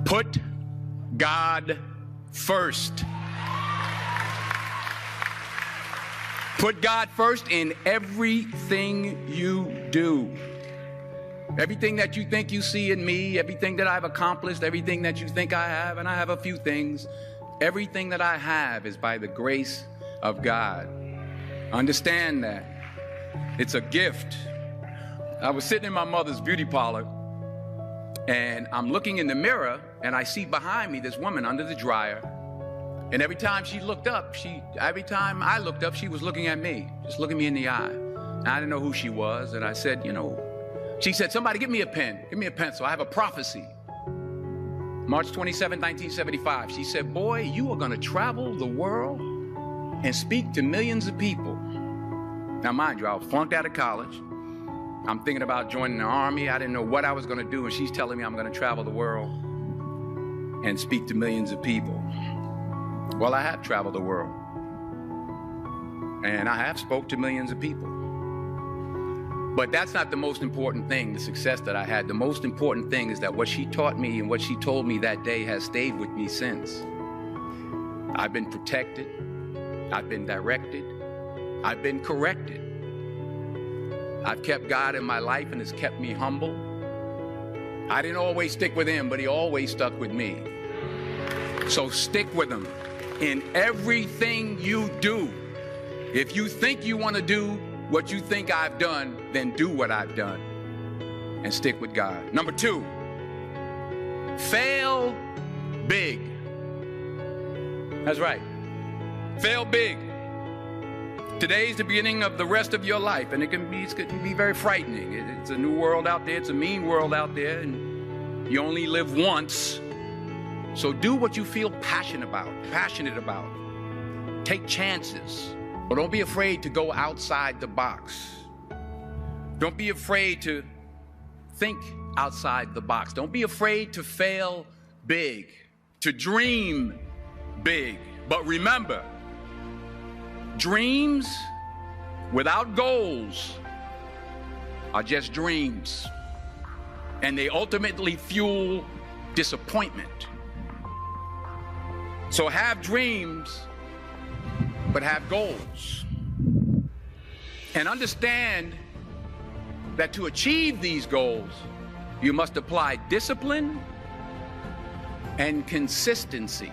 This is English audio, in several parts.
Put God first. Put God first in everything you do. Everything that you think you see in me, everything that I've accomplished, everything that you think I have, and I have a few things, everything that I have is by the grace of God. Understand that. It's a gift. I was sitting in my mother's beauty parlor, and I'm looking in the mirror, and I see behind me this woman under the dryer. And every time I looked up, she was looking at me, just looking me in the eye. And I didn't know who she was, and I said, she said, somebody give me a pen, give me a pencil. I have a prophecy. March 27, 1975. She said, boy, you are going to travel the world and speak to millions of people. Now, mind you, I was flunked out of college. I'm thinking about joining the army. I didn't know what I was going to do. And she's telling me I'm going to travel the world and speak to millions of people. Well, I have traveled the world. And I have spoke to millions of people. But that's not the most important thing, the success that I had. The most important thing is that what she taught me and what she told me that day has stayed with me since. I've been protected. I've been directed. I've been corrected. I've kept God in my life and it's kept me humble. I didn't always stick with him, but he always stuck with me. So stick with him in everything you do. If you think you want to do what you think I've done, then do what I've done and stick with God. Number 2, fail big. That's right. Fail big. Today's the beginning of the rest of your life, and it can be very frightening. It's a new world out there. It's a mean world out there, and you only live once. So do what you feel passionate about. Take chances. But don't be afraid to go outside the box. Don't be afraid to think outside the box. Don't be afraid to fail big, to dream big. But remember, dreams without goals are just dreams. And they ultimately fuel disappointment. So have dreams, but have goals. And understand that to achieve these goals, you must apply discipline and consistency.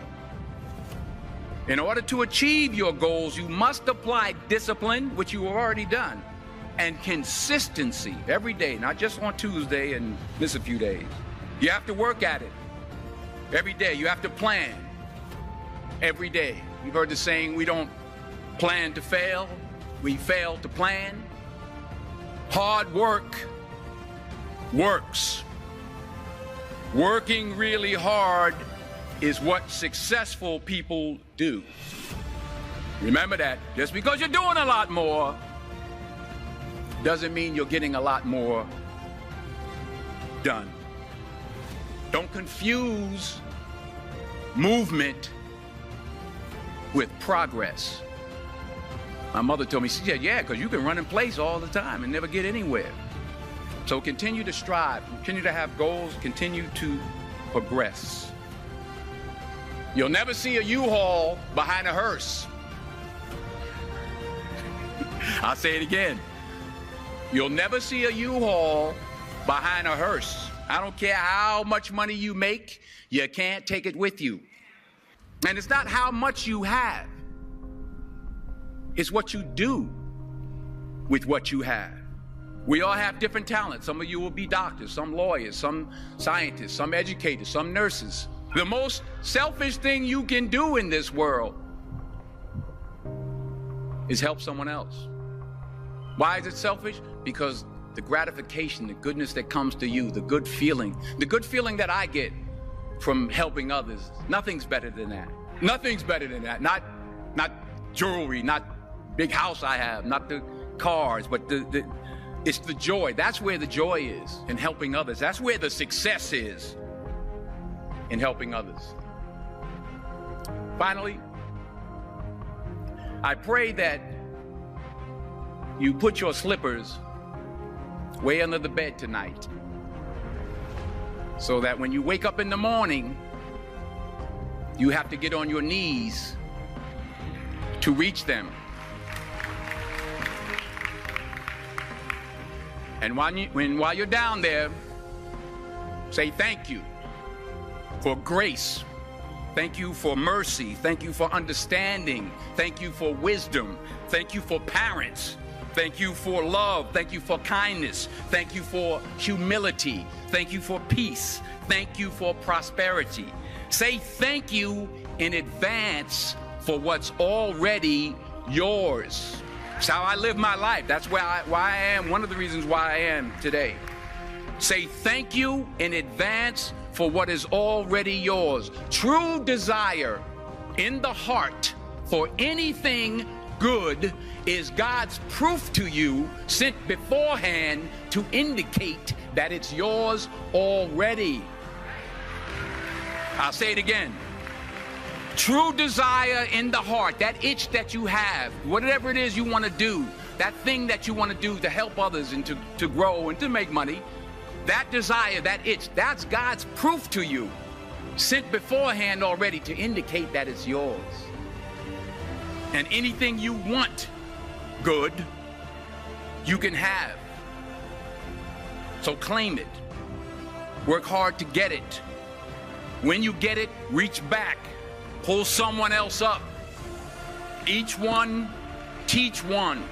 In order to achieve your goals, you must apply discipline, which you have already done, and consistency every day, not just on Tuesday and miss a few days. You have to work at it every day. You have to plan every day. You've heard the saying, we don't plan to fail, we fail to plan. Hard work works. Working really hard is what successful people do. Remember that. Just because you're doing a lot more doesn't mean you're getting a lot more done. Don't confuse movement with progress. My mother told me, she said, yeah, because you can run in place all the time and never get anywhere. So continue to strive, continue to have goals, continue to progress. You'll never see a U-Haul behind a hearse. I'll say it again. You'll never see a U-Haul behind a hearse. I don't care how much money you make, you can't take it with you. And it's not how much you have. It's what you do with what you have. We all have different talents. Some of you will be doctors, some lawyers, some scientists, some educators, some nurses. The most selfish thing you can do in this world is help someone else. Why is it selfish? Because the gratification, the goodness that comes to you, the good feeling that I get from helping others, nothing's better than that. Nothing's better than that. Not jewelry, not big house I have, not the cars, but it's the joy. That's where the joy is, in helping others. That's where the success is, in helping others. Finally, I pray that you put your slippers way under the bed tonight. so that when you wake up in the morning, you have to get on your knees to reach them. And while you're down there, say thank you for grace. Thank you for mercy. Thank you for understanding. Thank you for wisdom. Thank you for parents. Thank you for love. Thank you for kindness. Thank you for humility. Thank you for peace. Thank you for prosperity. Say thank you in advance for what's already yours. It's how I live my life. That's why I am, one of the reasons why I am today. Say thank you in advance for what is already yours. True desire in the heart for anything good is God's proof to you, sent beforehand to indicate that it's yours already. I'll say it again. True desire in the heart, that itch that you have, whatever it is you want to do, that thing that you want to do to help others and to grow and to make money, that desire, that itch, that's God's proof to you, sent beforehand already to indicate that it's yours. And anything you want good, you can have. So claim it. Work hard to get it. When you get it, reach back. Pull someone else up. Each one, teach one.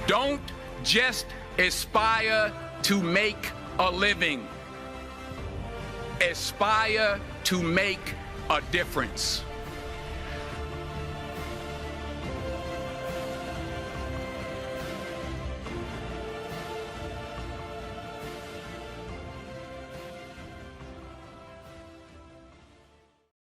Don't just aspire to make a living. Aspire to make a difference.